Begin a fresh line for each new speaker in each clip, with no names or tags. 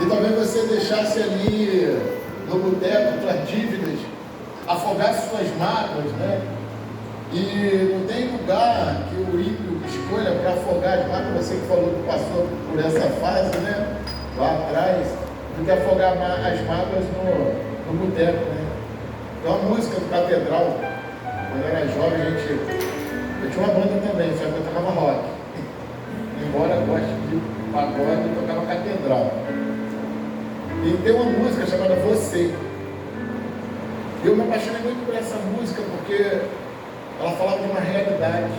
E talvez você deixasse ali no boteco suas dívidas, afogasse suas mágoas, né? E não tem lugar que o ímpio escolha para afogar as mágoas, você que falou que passou por essa fase, né? Lá atrás, do que afogar as mágoas no boteco, né? Tem uma música do Catedral, quando eu era jovem, eu tinha uma banda também, só que eu tocava rock. Embora eu goste de pagode, eu tocava Catedral. E tem uma música chamada Você. Eu me apaixonei muito por essa música porque ela falava de uma realidade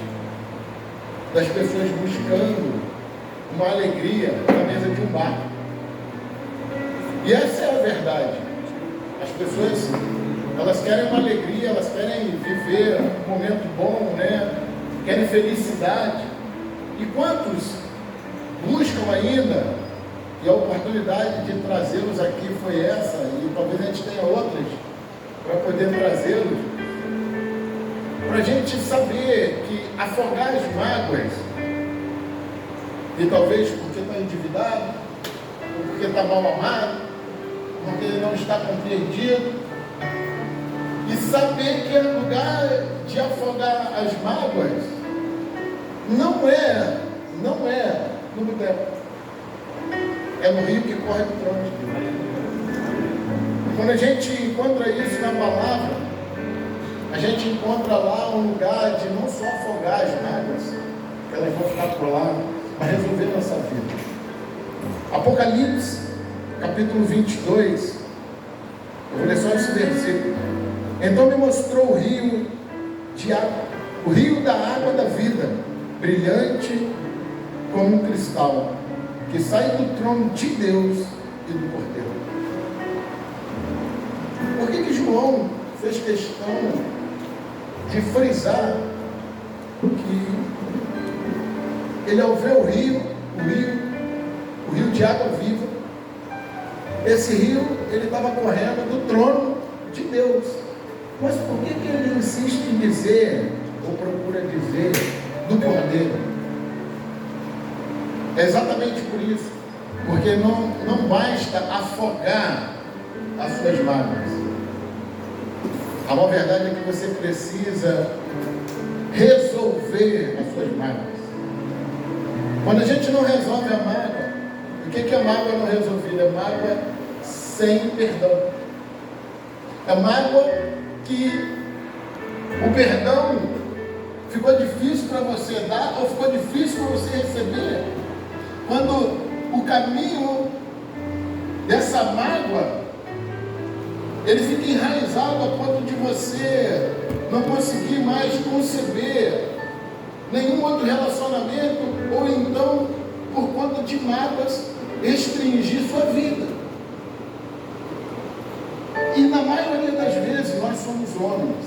das pessoas buscando uma alegria na mesa de um bar. E essa é a verdade. As pessoas, elas querem uma alegria, elas querem viver um momento bom, né? Querem felicidade. E quantos buscam ainda, e a oportunidade de trazê-los aqui foi essa, e talvez a gente tenha outras para poder trazê-los, para a gente saber que afogar as mágoas, e talvez porque está endividado, ou porque está mal amado, porque não está compreendido, e saber que o lugar de afogar as mágoas não é no boteco, é no rio que corre do trono de Deus. Quando a gente encontra isso na palavra, a gente encontra lá um lugar de não só afogar as mágoas, que elas vão ficar por lá, mas resolver nossa vida. Apocalipse, capítulo 22, eu vou ler só esse versículo. Então me mostrou o rio de água, o rio da água da vida, brilhante como um cristal, que sai do trono de Deus e do Cordeiro. Por que João fez questão de frisar que ele, ao ver o rio de água viva, esse rio, ele estava correndo do trono de Deus. Mas por que ele insiste em dizer, ou procura dizer, do Cordeiro? É exatamente por isso, porque não basta afogar as suas mágoas. A maior verdade é que você precisa resolver as suas mágoas. Quando a gente não resolve a mágoa, o que é mágoa não resolvida? É mágoa sem perdão. É mágoa que o perdão ficou difícil para você dar, ou ficou difícil para você receber. Quando o caminho dessa mágoa, ele fica enraizado a ponto de você não conseguir mais conceber nenhum outro relacionamento, ou então, por conta de mágoas, restringir sua vida. E na maioria das vezes nós somos homens.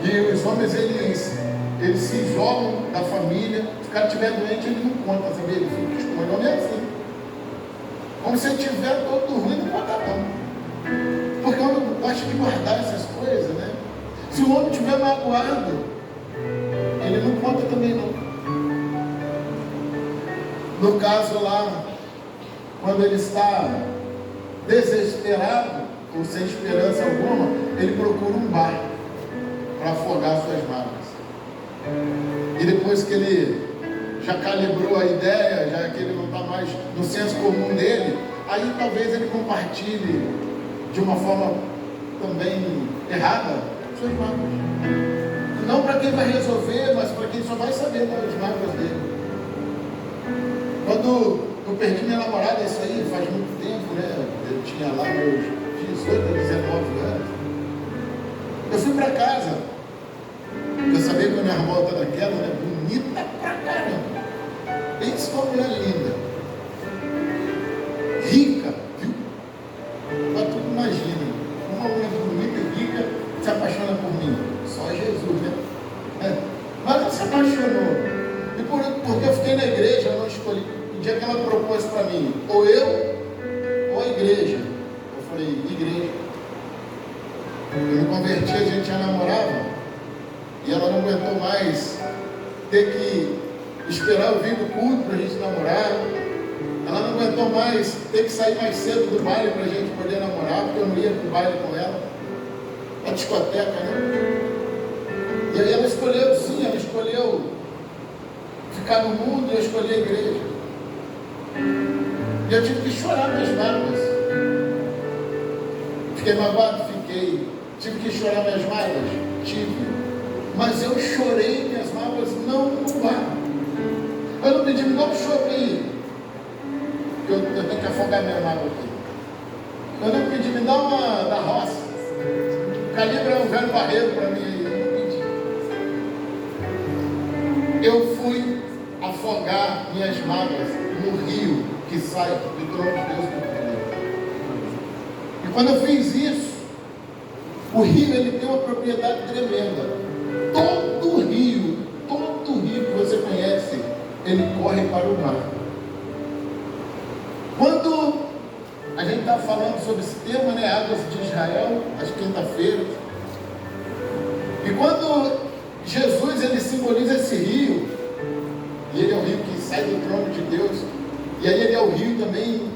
E os homens, eles se isolam da família. Se o cara estiver doente, ele não conta, sabe? Ele fica escondido. Não é assim. Como se ele estiver todo ruim, não conta não. Porque o homem gosta de guardar essas coisas, né? Se o homem estiver magoado, ele não conta também não. No caso lá, quando ele está desesperado, ou sem esperança alguma, ele procura um bar para afogar suas mágoas. E depois que ele já calibrou a ideia, já que ele não está mais no senso comum dele, aí talvez ele compartilhe de uma forma também errada suas mágoas. Não para quem vai resolver, mas para quem só vai saber das mágoas dele. Quando eu perdi minha namorada, isso aí faz muito tempo, né? Eu tinha lá meus 18 a 19 anos. Eu fui para casa. Eu sabia que a minha irmã está daquela, né? Bonita pra caramba. Pensa uma mulher linda. Rica, viu? Mas tu imagina, uma mulher bonita e rica se apaixona por mim. Só Jesus, né? Mas ela se apaixonou. E porque eu fiquei na igreja, eu não escolhi. O dia que ela propôs para mim, ou eu, ou a igreja. Eu falei, igreja. Eu me converti, a gente já namorava. E ela não aguentou mais ter que esperar eu vir do culto para a gente namorar. Ela não aguentou mais ter que sair mais cedo do baile para a gente poder namorar, porque eu não ia para o baile com ela. A discoteca, né? E aí ela escolheu, sim, ela escolheu ficar no mundo e eu escolhi a igreja. E eu tive que chorar minhas mágoas. Fiquei magoado? Fiquei. Tive que chorar minhas mágoas? Tive. Mas eu chorei minhas mágoas não no bar. Eu não pedi, me dá um chope aí. Eu tenho que afogar minha mágoa aqui. Eu não pedi, me dá uma da roça. Calibra um velho barreiro para mim aí. Eu fui afogar minhas mágoas no rio que sai do trono de Deus do poder. E quando eu fiz isso, o rio ele tem uma propriedade tremenda. Todo rio que você conhece, ele corre para o mar. Quando a gente está falando sobre esse tema, né, Águas de Israel, às quinta-feiras, e quando Jesus ele simboliza esse rio, e ele é o rio que sai do trono de Deus, e aí ele é o rio também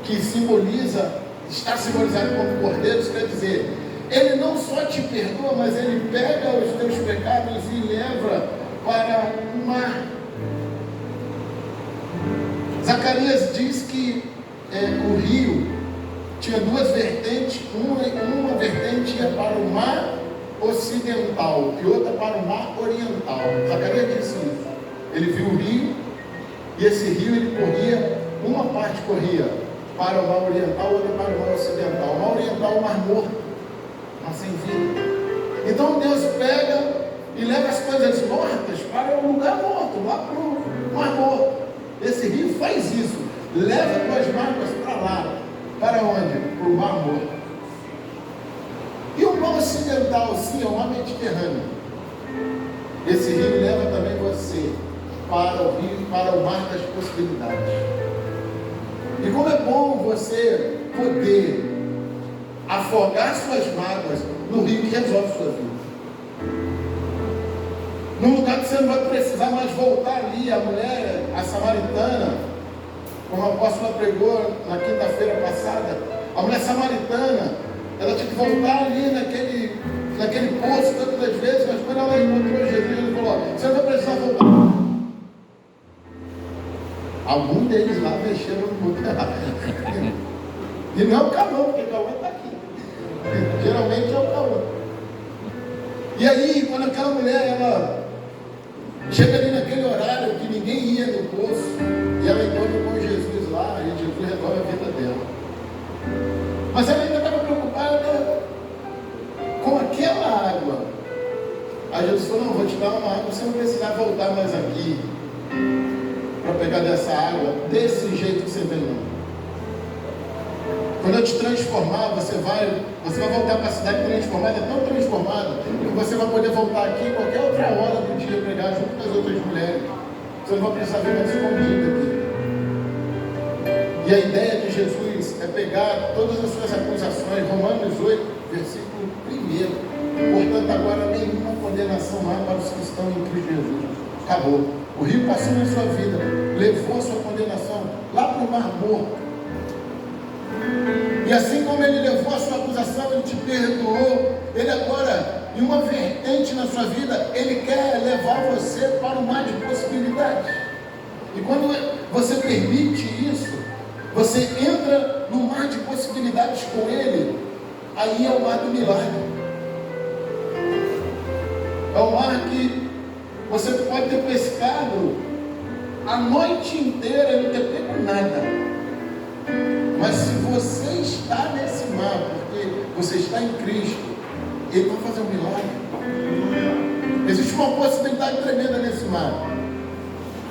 que está simbolizado como cordeiro. Isso quer dizer, ele não só te perdoa, mas ele pega os teus pecados e leva para o mar. Zacarias diz que o rio tinha duas vertentes, uma vertente ia para o mar ocidental e outra para o mar oriental. Zacarias disse isso. Ele viu o rio, e esse rio ele corria, uma parte corria para o mar oriental, outra para o mar ocidental. O mar oriental é o mar morto, mar sem vida. Então Deus pega e leva as coisas mortas para um lugar morto, lá para o mar morto. Esse rio faz isso, leva tuas mágoas para lá. Para onde? Para o mar morto. E o mar ocidental, sim, é o mar Mediterrâneo. Esse rio leva também você para o rio, para o mar das possibilidades. E como é bom você poder afogar suas mágoas no rio que resolve sua vida. Num lugar que você não vai precisar mais voltar ali. A mulher, a samaritana, como a apóstola pregou na quinta-feira passada, a mulher samaritana, ela tinha que voltar ali naquele poço tantas das vezes, mas quando ela encontrou Jesus, ele falou: você não vai precisar voltar. Algum deles lá mexeram no mundo errado. E não é o Cauã, porque o Cauã está aqui. Geralmente é o Cauã. E aí, quando aquela mulher, ela chega ali naquele horário que ninguém ia no poço, e ela encontra com Jesus lá, e Jesus resolve a vida dela. Mas ela ainda estava preocupada com aquela água. Aí Jesus falou: não, vou te dar uma água, você não precisar voltar mais aqui para pegar dessa água desse jeito que você vem, não. Quando eu te transformar, você vai voltar para a cidade transformada, tão transformada, que você vai poder voltar aqui em qualquer outra hora do dia pregar junto com as outras mulheres. Você não vai precisar vir mais escondido aqui. E a ideia de Jesus é pegar todas as suas acusações, Romanos 8, versículo 1. Portanto, agora nenhuma condenação há para os que estão em Cristo Jesus. Acabou. O rio passou na sua vida, levou a sua condenação lá para o mar morto. E assim como ele levou a sua acusação, ele te perdoou, ele agora, em uma vertente na sua vida, ele quer levar você para o mar de possibilidades. E quando você permite isso, você entra no mar de possibilidades com ele, aí é o mar do milagre. É o mar que você pode ter pescado a noite inteira e não ter pego nada. Mas se você está nesse mar, porque você está em Cristo, ele vai fazer um milagre. Existe uma possibilidade tremenda nesse mar.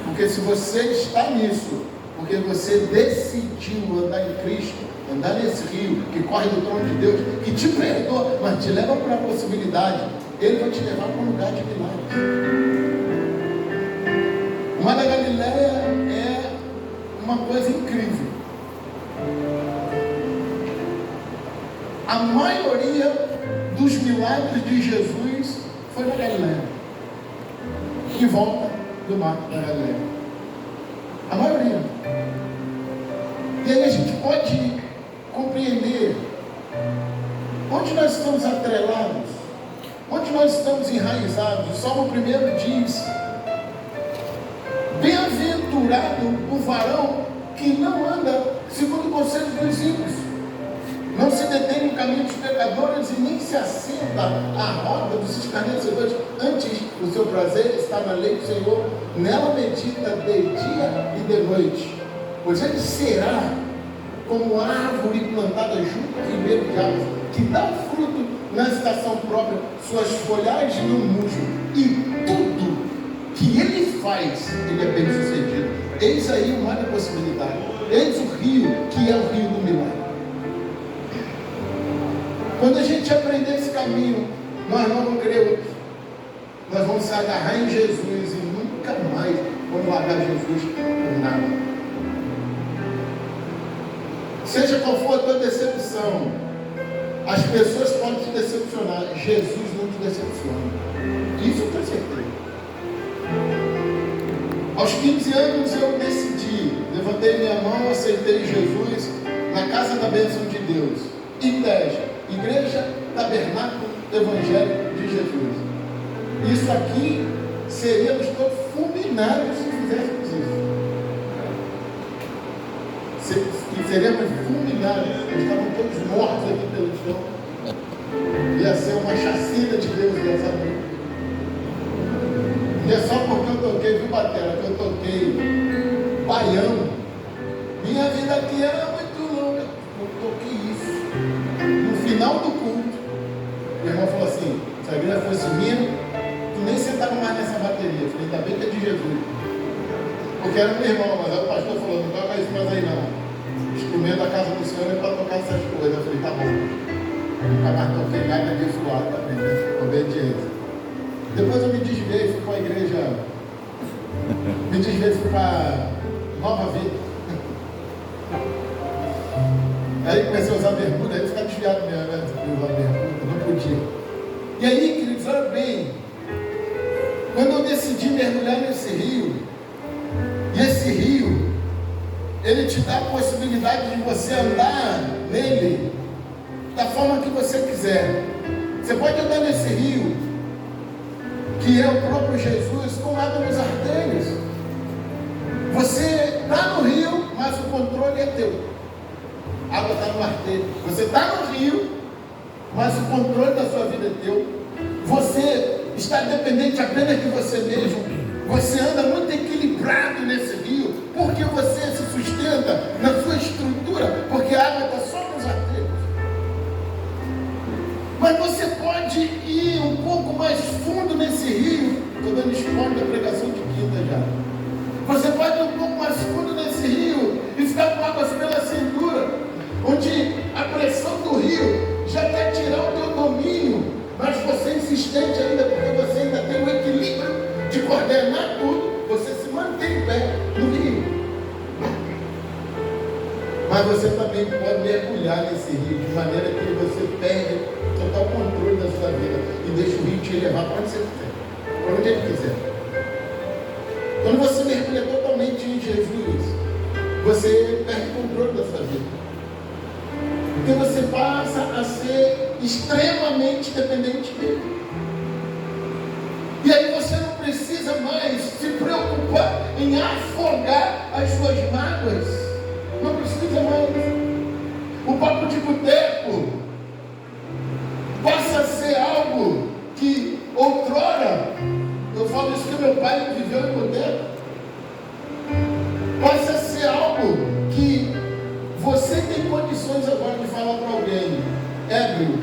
Porque se você está nisso, porque você decidiu andar em Cristo, andar nesse rio que corre do trono de Deus, que te perdoa, mas te leva para a possibilidade, ele vai te levar para um lugar de milagres. O mar da Galileia é uma coisa incrível. A maioria dos milagres de Jesus foi na Galileia, em volta do mar da Galileia. A maioria. E aí a gente pode compreender onde nós estamos atrelados, onde nós estamos enraizados. O Salmo 1 diz: bem-aventurado o varão que não anda segundo o conselho dos ímpios, não se detém no caminho dos pecadores e nem se assenta à roda dos escarnecedores. Antes, o seu prazer está na lei do Senhor, nela medita de dia e de noite. Pois ele será como árvore plantada junto ao ribeiro de águas, que dá fruto na estação própria, suas folhagens não murcham, e tudo que ele faz, ele é bem sucedido. Eis aí uma da possibilidade. Eis o rio, que é o rio do milagre. Quando a gente aprender esse caminho, nós não vamos querer outro. Nós vamos se agarrar em Jesus e nunca mais vamos largar Jesus por nada. Seja qual for a tua decepção, as pessoas podem te decepcionar, Jesus não te decepciona. Isso eu tenho certeza. Aos 15 anos eu decidi, levantei minha mão, aceitei Jesus na Casa da Bênção de Deus, Igreja Tabernáculo Evangélico de Jesus. Isso aqui seríamos todos fulminados se fizéssemos isso. Seríamos fulminados, estavam todos mortos aqui pelo chão. Ia ser uma chacina de Deus dessa noite. E é só porque eu toquei, viu, batera, que eu toquei baião. Minha vida aqui era muito longa. Eu toquei isso. No final do culto, o irmão falou assim: se a igreja fosse minha, tu nem sentava mais nessa bateria. Eu falei: ainda bem que é de Jesus. Porque era meu irmão, mas aí o pastor falou: não toca isso mais aí não. O instrumento da casa do Senhor é para tocar essas coisas. Eu falei: tá bom. Nunca mais toquei nada de suado também, né? Obediência. Depois eu me desviei, fui para a igreja. Me desviei, fui para Nova Vida. Aí comecei a usar bermuda, aí ficar desviado mesmo, né? Usar bermuda, não podia. E aí, queridos, olha bem. Quando eu decidi mergulhar nesse rio, e esse rio, ele te dá a possibilidade de você andar nele da forma que você quiser. Você pode andar nesse rio, que é o próprio Jesus, com água nos artérios. Você está no rio, mas o controle é teu. A água está no artério. Você está no rio, mas o controle da sua vida é teu. Você está dependente apenas de você mesmo. Você anda muito equilibrado nesse rio, porque você se sustenta na sua estrutura, porque a água está só nos artérios. Mas você pode ir um pouco mais fundo nesse rio. Estou dando spoiler da pregação de quinta já. Você pode ir um pouco mais fundo nesse rio e ficar com águas pela cintura, onde a pressão do rio já quer tirar o teu domínio, mas você é insistente ainda, porque você ainda tem o equilíbrio de coordenar tudo. Você se mantém em pé no rio. Mas você também pode mergulhar nesse rio, de maneira que você perde total controle da sua vida e deixa o rio te levar para onde você quiser, para onde ele quiser. Quando você mergulha totalmente em Jesus, você perde o controle da sua vida, porque você passa a ser extremamente dependente dele. E aí você não precisa mais se preocupar em afogar as suas mágoas. Não precisa mais. O papo de boteco passa a ser algo que outrora, eu falo isso que meu pai viveu em boteco, passa a ser algo que você tem condições agora de falar para alguém ébrio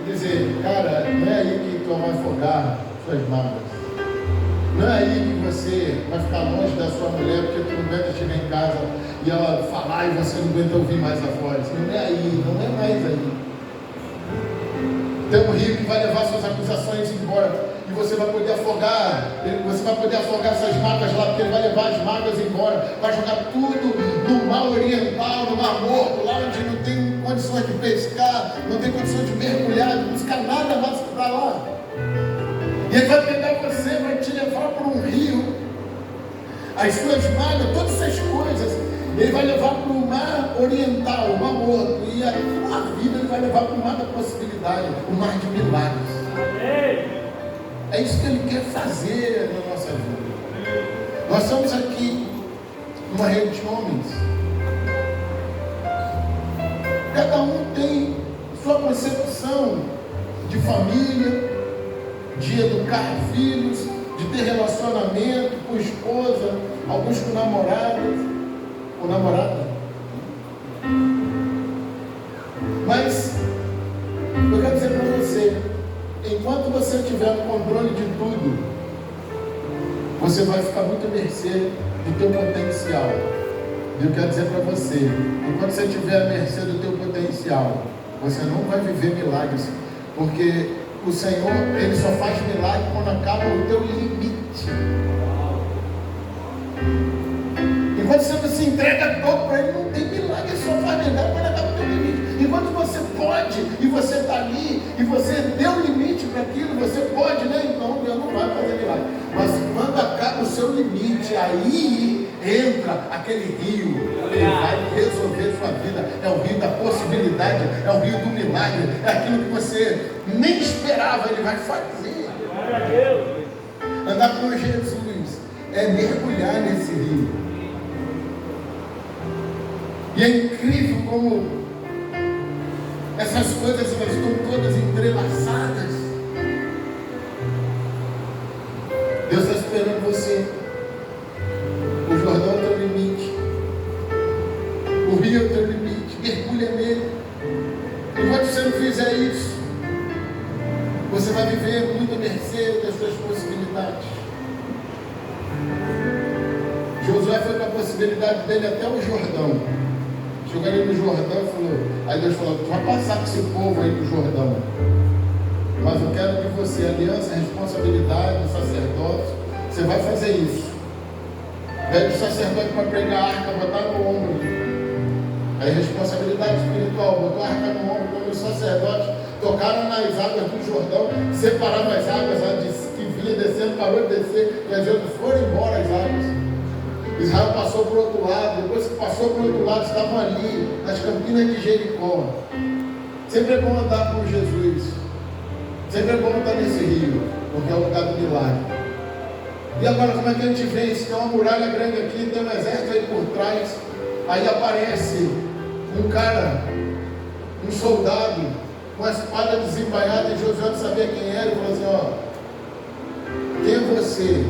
e dizer: cara, não é aí que tu vai afogar suas mágoas, não é aí que você vai ficar longe da sua mulher porque tu não aguenta chegar em casa e ela falar e você não aguenta ouvir mais a voz. Não é aí, não é mais aí. Tem um rio que vai levar suas acusações embora e você vai poder afogar, essas mágoas lá, porque ele vai levar as mágoas embora, vai jogar tudo no mar oriental, no mar morto, lá onde não tem condições de pescar, não tem condições de mergulhar, não buscar nada mais para lá. E ele vai pegar você, vai te levar para um rio, as suas mágoas, todas essas coisas, Ele vai levar para o mar oriental, o mar morto, e a tua vida ele vai levar para o mar da possibilidade, o mar de milagres. É isso que ele quer fazer na nossa vida. Nós estamos aqui numa rede de homens. Cada um tem sua concepção de família, de educar filhos, de ter relacionamento com esposa, alguns com namoradas ou namorada. Mas eu quero dizer para você, enquanto você tiver o controle de tudo, você vai ficar muito à mercê do teu potencial. E eu quero dizer para você, enquanto você estiver à mercê do teu potencial, você não vai viver milagres, porque o Senhor, Ele só faz milagre quando acaba o teu limite. Enquanto você não se entrega todo para Ele, não tem milagre, Ele só faz milagre quando acaba o teu limite. Enquanto você pode, e você está ali, e você deu limite para aquilo, você pode, né? Então Deus não vai fazer milagre. Mas quando acaba o seu limite, aí entra aquele rio, ele vai resolver sua vida. É o rio da possibilidade, é o rio do milagre, é aquilo que você nem esperava, ele vai fazer. Andar com Jesus é mergulhar nesse rio. E é incrível como essas coisas elas estão todas entrelaçadas. Deus está esperando você. O Jordão é o teu limite. O rio é o teu limite. Mergulha nele. Enquanto você não fizer isso, você vai viver muito à mercê das suas possibilidades. Josué foi com a possibilidade dele até o Jordão. Chegou ali no Jordão e falou, aí Deus falou, tu vai passar com esse povo aí do Jordão, mas eu quero que você, aliança, responsabilidade, sacerdócio, você vai fazer isso. Pede o sacerdote para pregar a arca, botar no ombro. Aí responsabilidade espiritual, botou a arca no ombro. Quando os sacerdotes tocaram nas águas do Jordão, separaram as águas, que vinha descendo, parou de descer, quer dizer, foram embora as águas. Israel passou para o outro lado, depois que passou para o outro lado, estavam ali, nas campinas de Jericó. Sempre é bom andar com Jesus, sempre é bom andar nesse rio, porque é o lugar do milagre. E agora como é que a gente vê isso? Tem uma muralha grande aqui, tem um exército aí por trás, aí aparece um cara, um soldado, com a espada desembainhada, e Josué não sabia quem era, e falou assim, ó, quem é você?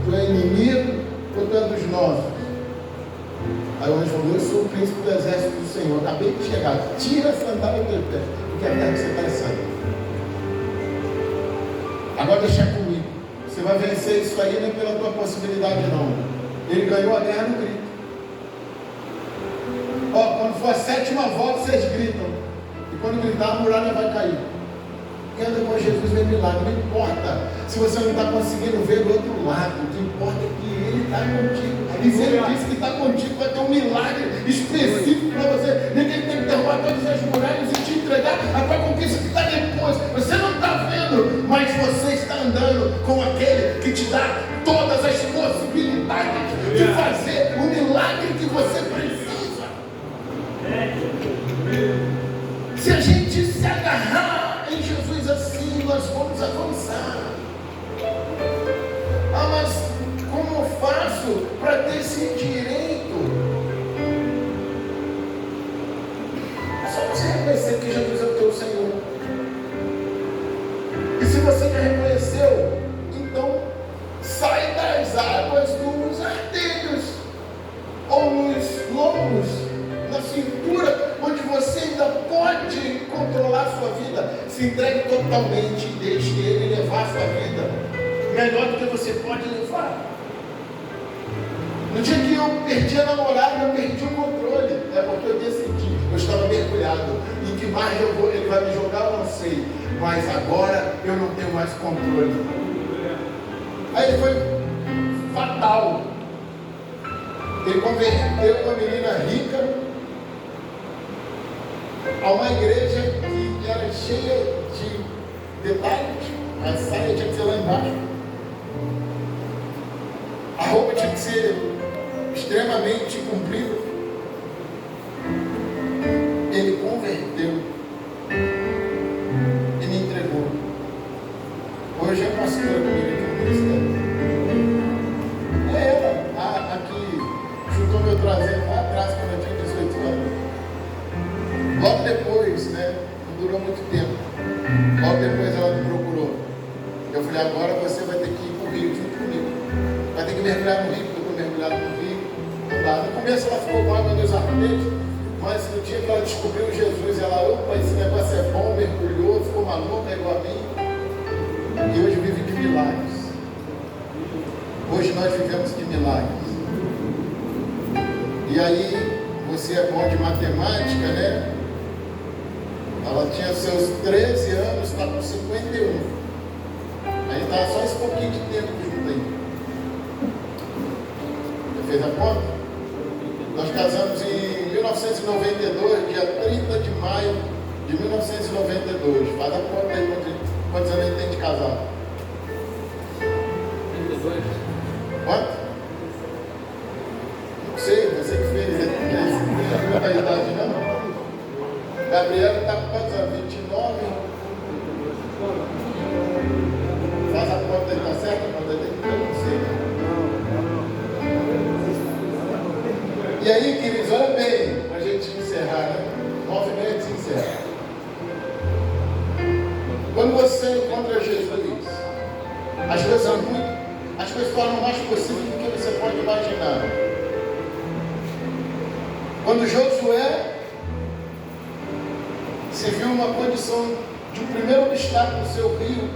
Tu é inimigo? Ou tu é dos nossos? Aí o anjo falou, eu sou o príncipe do exército do Senhor, acabei de chegar, tira a sandália do teu pé, porque a terra que você está é santa. Agora deixa comigo, você vai vencer isso aí, não é pela tua possibilidade não. Ele ganhou a guerra no grito. Ó, quando for a 7ª volta, vocês gritam, e quando gritar a muralha vai cair. Quem anda com Jesus vê milagre, não importa se você não está conseguindo ver do outro lado, o que importa é que Ele está contigo. E se Ele disse que está contigo, vai ter um milagre específico para você. Ninguém tem que derrubar todas as muralhas e te entregar a tua conquista que está depois. Você não está vendo, mas você está andando com aquele que te dá todas as possibilidades de fazer o milagre que você precisa. Se a gente se agarrar em Jesus assim, nós vamos avançar. Ah, mas como eu faço para ter esse direito? É só você reconhecer que Jesus é o teu Senhor. E se você já reconheceu, então sai das águas dos artelhos ou nos lombos, na cintura, onde você ainda pode controlar a sua vida. Se entregue totalmente e deixe Ele levar a sua vida melhor do que você pode levar. No dia que eu perdi a namorada, eu perdi o controle. É porque eu decidi, eu estava mergulhado. Em que margem eu vou, ele vai me jogar, eu não sei. Mas agora eu não tenho mais controle. Aí foi fatal. Ele converteu uma menina rica a uma igreja que era cheia de detalhes. A saia tinha que ser lá embaixo. A roupa tinha que ser extremamente comprida. pastora comigo aqui no ministério. É ela, a que chutou meu traseiro lá atrás quando eu tinha 18 anos. Logo depois, né? Não durou muito tempo. Logo depois ela me procurou. Eu falei, agora você vai ter que ir para o Rio junto comigo. Vai ter que mergulhar no Rio, porque eu estou mergulhado no Rio. Não dá. No começo ela ficou com água nos arremetes, mas no dia que ela descobriu Jesus, ela, opa, esse negócio é bom, mergulhou, ficou maluca, igual a mim. E hoje vive de milagres. Hoje nós vivemos de milagres. E aí, você é bom de matemática, né? Ela tinha seus 13 anos, está com 51. Aí estava só esse pouquinho de tempo junto aí. Você fez a conta? Nós casamos em 1992, dia 30 de maio de 1992. Faz a conta aí, quantos anos ele tem de casado?
32.
Quanto? Não sei, você que fez. Não tem a idade não? Gabriela está com quantos anos? 29? Faz a conta aí, tá certo? A conta aí tem que eu não sei. E aí, queridos, olha bem, para a gente encerrar, né? 9h30 se encerra. Quando você encontra Jesus, as coisas tornam mais possível do que você pode imaginar. Quando Josué se viu numa condição de um primeiro obstáculo no seu rio,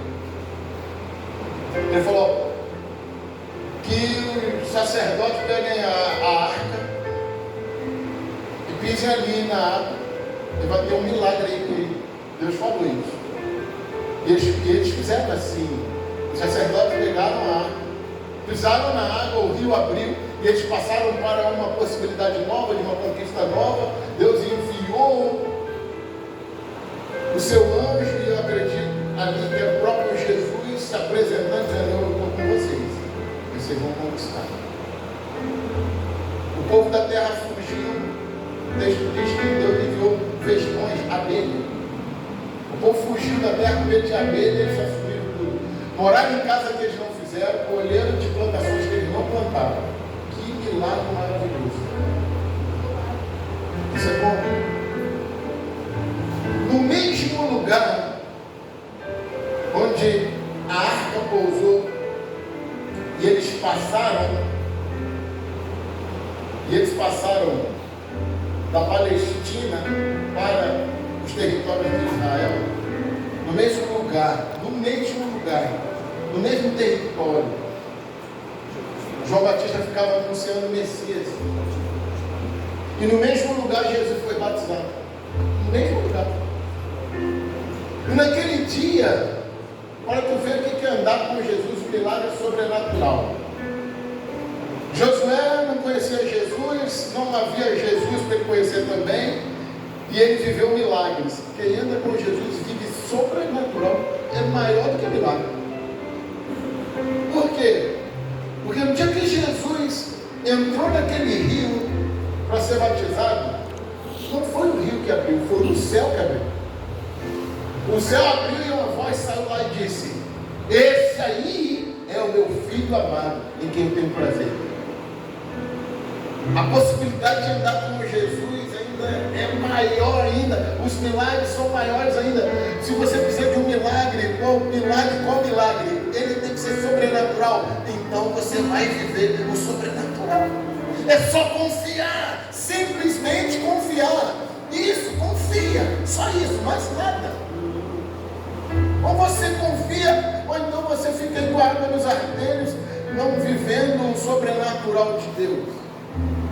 ele falou que o sacerdote pegue a arca e pise ali na água e vai ter um milagre aí que Deus falou isso. E eles fizeram assim. Os sacerdotes pegaram a arca, pisaram na água, o rio abriu e eles passaram para uma possibilidade nova, de uma conquista nova. Deus enviou o seu anjo, e eu acredito ali que é o próprio Jesus se apresentando, dizendo, eu estou com vocês, vocês vão conquistar. O povo da terra fugiu, o texto diz que Deus enviou festões, abelha. O povo fugiu da terra com medo de abelha, eles assumiram tudo. Moraram em casa que eles não fizeram, colheram de plantações que eles não plantaram. Que milagre maravilhoso. Isso é bom. No mesmo lugar onde a arca pousou e eles passaram da Palestina para os territórios de Israel, no mesmo lugar, no mesmo território, João Batista ficava anunciando o Messias, e no mesmo lugar Jesus foi batizado, no mesmo lugar. E naquele dia, para tu ver o que é andar com Jesus, o milagre sobrenatural. Josué não conhecia Jesus, não havia Jesus para ele conhecer também, e ele viveu milagres. Quem anda com Jesus vive sobrenatural, é maior do que milagre. Por quê? Porque no dia que Jesus entrou naquele rio para ser batizado, não foi o rio que abriu, foi o céu que abriu. O céu abriu e uma voz saiu lá e disse: esse aí é o meu filho amado, em quem eu tenho prazer. A possibilidade de andar com Jesus ainda é maior ainda. Os milagres são maiores ainda. Se você precisa de um milagre, qual milagre? Ele tem que ser sobrenatural. Então você vai viver o sobrenatural. É só confiar, simplesmente confiar. Isso, confia, só isso, mais nada. Ou você confia, ou então você fica com a água nos artérios, não vivendo o sobrenatural de Deus.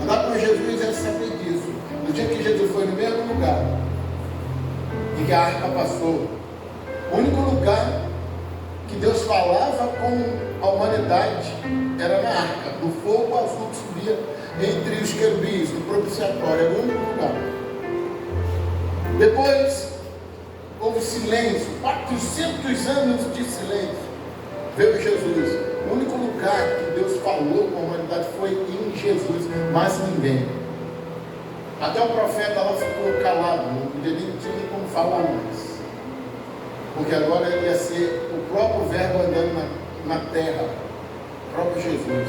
Andar com Jesus é saber disso. No dia que Jesus foi no mesmo lugar em que a arca passou, o único lugar que Deus falava com a humanidade era na arca, do fogo azul que subia entre os querubins, no propiciatório, era o único lugar. Depois houve silêncio, 400 anos de silêncio. Veio Jesus. O único lugar que Deus falou com a humanidade foi em Jesus, mas ninguém. Até o profeta lá ficou calado, ele não tinha como falar mais. Porque agora ele ia ser o próprio verbo andando na terra, o próprio Jesus.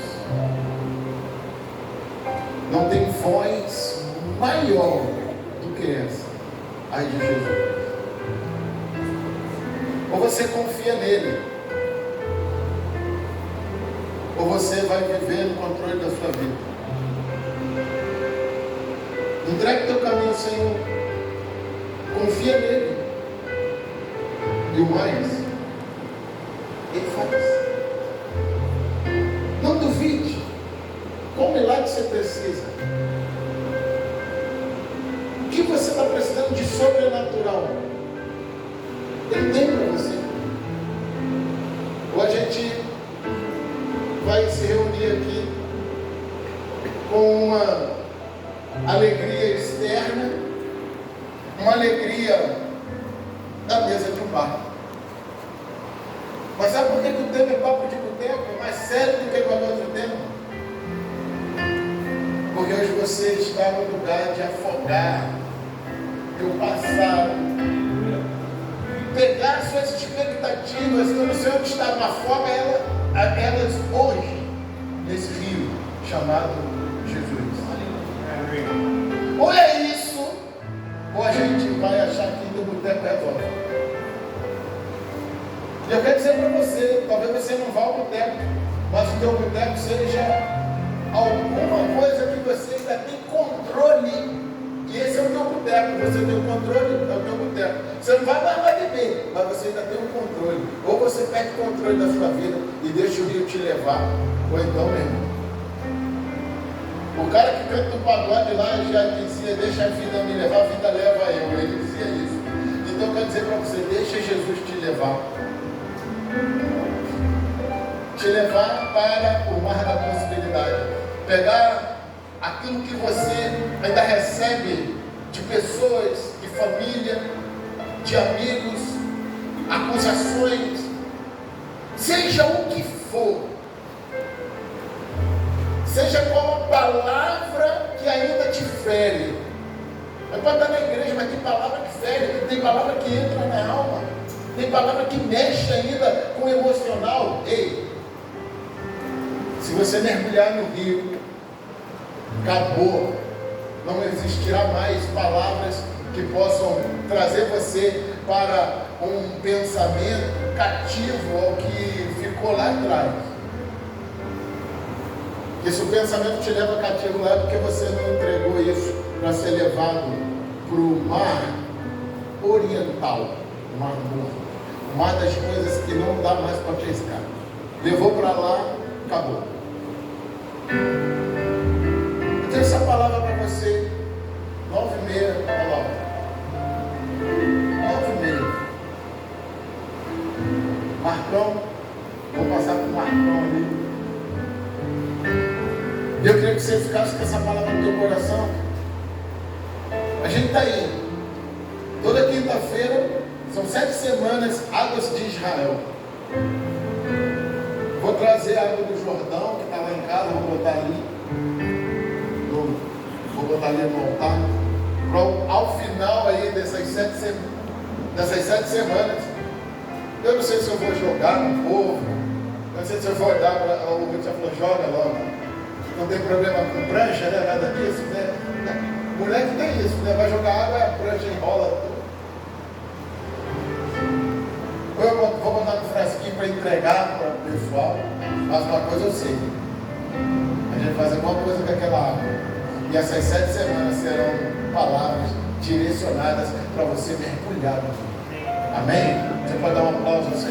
Não tem voz maior do que essa, a de Jesus. Ou você confia nele, ou você vai viver no controle da sua vida. Entregue teu caminho ao Senhor, confia nele, e o mais ele faz. Não duvide. Qual milagre você precisa? O que você está precisando de sobrenatural? Ele tem para você. Ou a gente vai se reunir aqui com uma alegria externa, uma alegria da mesa de um bar. Mas sabe por que o tema é papo de boteco? É mais sério do que qualquer outro tema. Porque hoje você está no lugar de afogar teu passado, pegar suas expectativas, que eu não sei onde está, uma forma elas hoje, nesse rio chamado Jesus. Ou é isso, ou a gente vai achar que o boteco resolve. E eu quero dizer para você, talvez você não vá ao boteco, mas o teu boteco seja alguma coisa que você ainda tem controle. E esse é o teu boteco. Você tem o controle, é o teu boteco. Você não vai mais beber, mas você ainda tem o controle. Ou você perde o controle da sua vida e deixa o rio te levar, ou então mesmo. O cara que canta no pagode lá já dizia: deixa a vida me levar, a vida leva eu. Ele dizia isso. Então eu quero dizer para você: deixa Jesus te levar. Te levar para o mar da possibilidade. Pegar aquilo que você ainda recebe de pessoas, de família, de amigos, acusações, seja o que for, seja qual a palavra que ainda te fere. Pode estar na igreja, mas tem palavra que fere, tem palavra que entra na alma, tem palavra que mexe ainda com o emocional. Ei, se você mergulhar no rio, acabou. Não existirá mais palavras que possam trazer você para um pensamento cativo ao que ficou lá atrás. Porque se o pensamento te leva cativo lá, é porque você não entregou isso para ser levado para o mar oriental, o mar morto, o mar das coisas que não dá mais para pescar. Levou para lá, acabou. Eu tenho essa palavra para você. 9h30, olha lá. 9h30. Marcão, vou passar para o Marcão ali. E eu queria que você ficasse com essa palavra no teu coração. A gente está aí. Toda quinta-feira, são 7 semanas, Águas de Israel. Vou trazer a água do Jordão, que está lá em casa, vou botar ali. Vou botar ali no altar. Ao final aí dessas 7 semanas, eu não sei se eu vou jogar no povo, não sei se eu vou dar para o que você falou, joga logo. Não tem problema com prancha, né? Nada disso, né? Moleque tem isso, né? Vai jogar água, a prancha enrola tudo. Eu vou botar no frasquinho para entregar para o pessoal, mas uma coisa eu sei. A gente vai fazer alguma coisa com aquela água. E essas 7 semanas serão palavras direcionadas para você mergulhar. Amém? Você pode dar um aplauso ao Senhor.